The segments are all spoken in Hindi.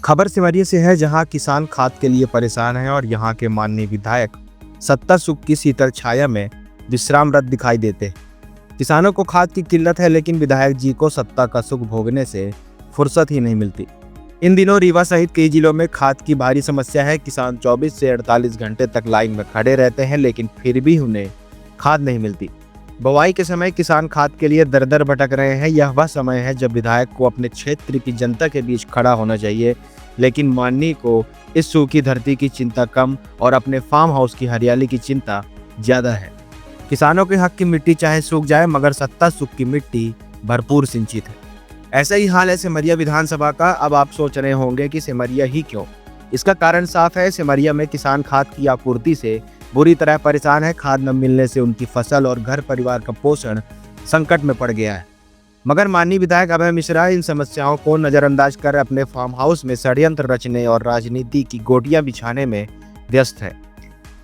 खबर सिमरिया से है, जहां किसान खाद के लिए परेशान हैं और यहां के माननीय विधायक सत्ता सुख की शीतल छाया में विश्रामरत दिखाई देते। किसानों को खाद की किल्लत है, लेकिन विधायक जी को सत्ता का सुख भोगने से फुर्सत ही नहीं मिलती। इन दिनों रीवा सहित कई जिलों में खाद की भारी समस्या है। किसान 24 से 48 घंटे तक लाइन में खड़े रहते हैं, लेकिन फिर भी उन्हें खाद नहीं मिलती। बुवाई के समय किसान खाद के लिए दर दर भटक रहे हैं। यह वह समय है जब विधायक को अपने क्षेत्र की जनता के बीच खड़ा होना चाहिए, लेकिन माननीय को इस सूखी धरती की चिंता कम और अपने फार्म हाउस की हरियाली की चिंता ज्यादा है। किसानों के हक की मिट्टी चाहे सूख जाए, मगर सत्ता सुख की मिट्टी भरपूर सिंचित है। ऐसा ही हाल है सिमरिया विधानसभा का। अब आप सोच रहे होंगे कि सिमरिया ही क्यों? इसका कारण साफ है। सिमरिया में किसान खाद की आपूर्ति से बुरी तरह परेशान है। खाद न मिलने से उनकी फसल और घर परिवार का पोषण संकट में पड़ गया है। मगर माननीय विधायक अभय मिश्रा इन समस्याओं को नजरअंदाज कर अपने फार्म हाउस में षड्यंत्र रचने और राजनीति की गोटियां बिछाने में व्यस्त है।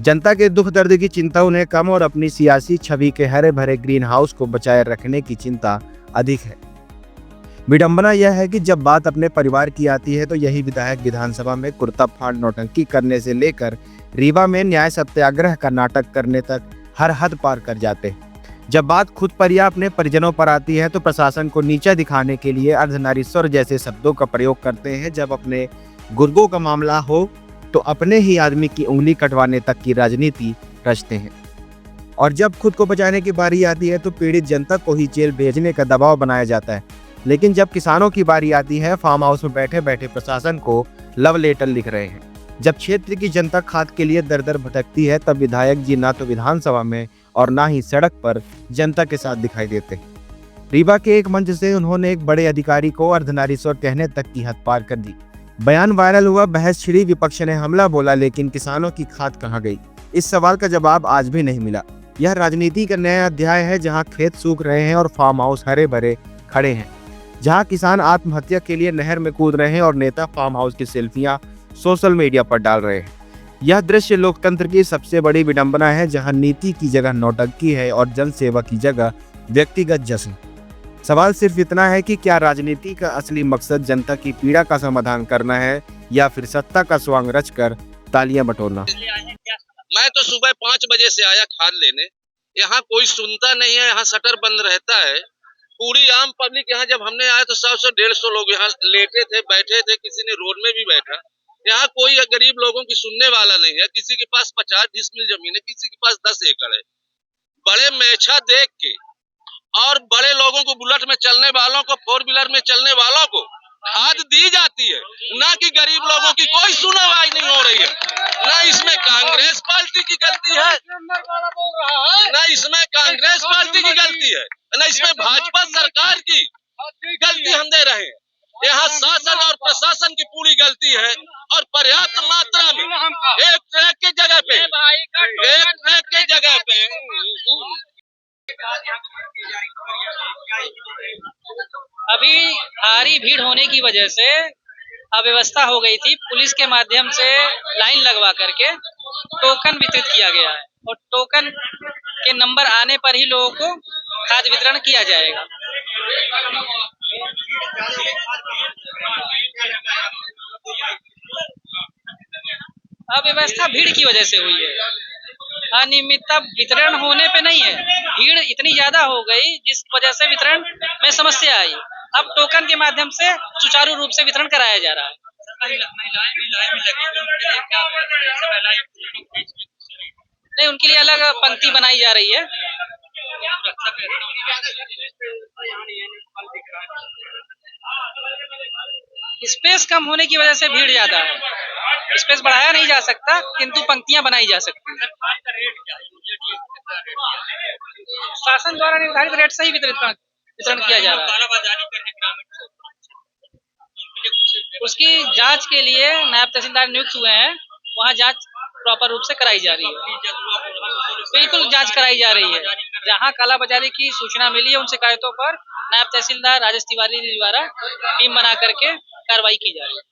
जनता के दुख दर्द की चिंता उन्हें कम और अपनी सियासी छवि के हरे भरे ग्रीन हाउस को बचाए रखने की चिंता अधिक है। विडंबना यह है कि जब बात अपने परिवार की आती है तो यही विधायक विधानसभा में कुर्ता फाड़ नौटंकी करने से लेकर रीवा में न्याय सत्याग्रह का नाटक करने तक हर हद पार कर जाते हैं। जब बात खुद पर या अपने परिजनों पर आती है तो प्रशासन को नीचा दिखाने के लिए अर्धनारीश्वर जैसे शब्दों का प्रयोग करते हैं। जब अपने गुर्गों का मामला हो तो अपने ही आदमी की उंगली कटवाने तक की राजनीति रचते हैं, और जब खुद को बचाने की बारी आती है तो पीड़ित जनता को ही जेल भेजने का दबाव बनाया जाता है। लेकिन जब किसानों की बारी आती है, फार्म हाउस में बैठे बैठे प्रशासन को लव लेटर लिख रहे हैं। जब क्षेत्र की जनता खाद के लिए दर दर भटकती है, तब विधायक जी ना तो विधानसभा में और ना ही सड़क पर जनता के साथ दिखाई देते। रीवा के एक मंच से उन्होंने एक बड़े अधिकारी को अर्धनारीश्वर कहने तक की हद पार कर दी। बयान वायरल हुआ, बहस छिड़ी, विपक्ष ने हमला बोला, लेकिन किसानों की खाद कहाँ गई? इस सवाल का जवाब आज भी नहीं मिला। यह राजनीति का नया अध्याय है, जहाँ खेत सूख रहे हैं और फार्म हाउस हरे भरे खड़े हैं, जहां किसान आत्महत्या के लिए नहर में कूद रहे हैं और नेता फार्म हाउस की सेल्फियां सोशल मीडिया पर डाल रहे हैं। यह दृश्य लोकतंत्र की सबसे बड़ी विडंबना है, जहां नीति की जगह नौटंकी है और जनसेवा की जगह व्यक्तिगत जश्न। सवाल सिर्फ इतना है कि क्या राजनीति का असली मकसद जनता की पीड़ा का समाधान करना है या फिर सत्ता का स्वांग रचकर तालियां बटोरना? मैं तो सुबह 5 बजे से आया खाद लेने। यहाँ कोई सुनता नहीं है, यहाँ शटर बंद रहता है। पूरी आम पब्लिक यहाँ जब हमने आया तो 100 से 150 लोग यहाँ लेटे थे, बैठे थे, किसी ने रोड में भी बैठा। यहाँ कोई गरीब लोगों की सुनने वाला नहीं है। किसी के पास 50 डिसमिल जमीन है, किसी के पास 10 एकड़ है। बड़े मेछा देख के और बड़े लोगों को, बुलेट में चलने वालों को, 4 व्हीलर में चलने वालों को खाद दी जाती है, ना कि गरीब लोगों की कोई सुनवाई नहीं हो रही है। ना इसमें कांग्रेस पार्टी की गलती है, ना इसमें कांग्रेस पार्टी की गलती है, ना इसमें भाजपा सरकार की गलती हम दे रहे हैं। यहाँ शासन और प्रशासन की पूरी गलती है, और पर्याप्त मात्रा में एक ट्रैक की जगह पे अभी भारी भीड़ होने की वजह से अव्यवस्था हो गई थी। पुलिस के माध्यम से लाइन लगवा करके टोकन वितरित किया गया है, और टोकन के नंबर आने पर ही लोगों को खाद वितरण किया जाएगा। अव्यवस्था भीड़ की वजह से हुई है, अनियमितता वितरण होने पे नहीं है। भीड़ इतनी ज्यादा हो गई जिस वजह से वितरण में समस्या आई। अब टोकन के माध्यम से सुचारू रूप से वितरण कराया जा रहा है। नहीं, उनके लिए अलग पंक्ति बनाई जा रही है। स्पेस कम होने की वजह से भीड़ ज्यादा है। स्पेस बढ़ाया नहीं जा सकता, किंतु पंक्तियां बनाई जा सकती हैं। शासन द्वारा निर्धारित रेट से ही वितरण किया जा रहा है। उसकी जांच के लिए नायब तहसीलदार नियुक्त हुए हैं, वहाँ जांच प्रॉपर रूप से कराई जा रही है। बिल्कुल जांच कराई जा रही है। जहाँ कालाबाजारी की सूचना मिली है उन शिकायतों पर नायब तहसीलदार राजेश तिवारी द्वारा टीम बना करके कार्रवाई की जा रही है।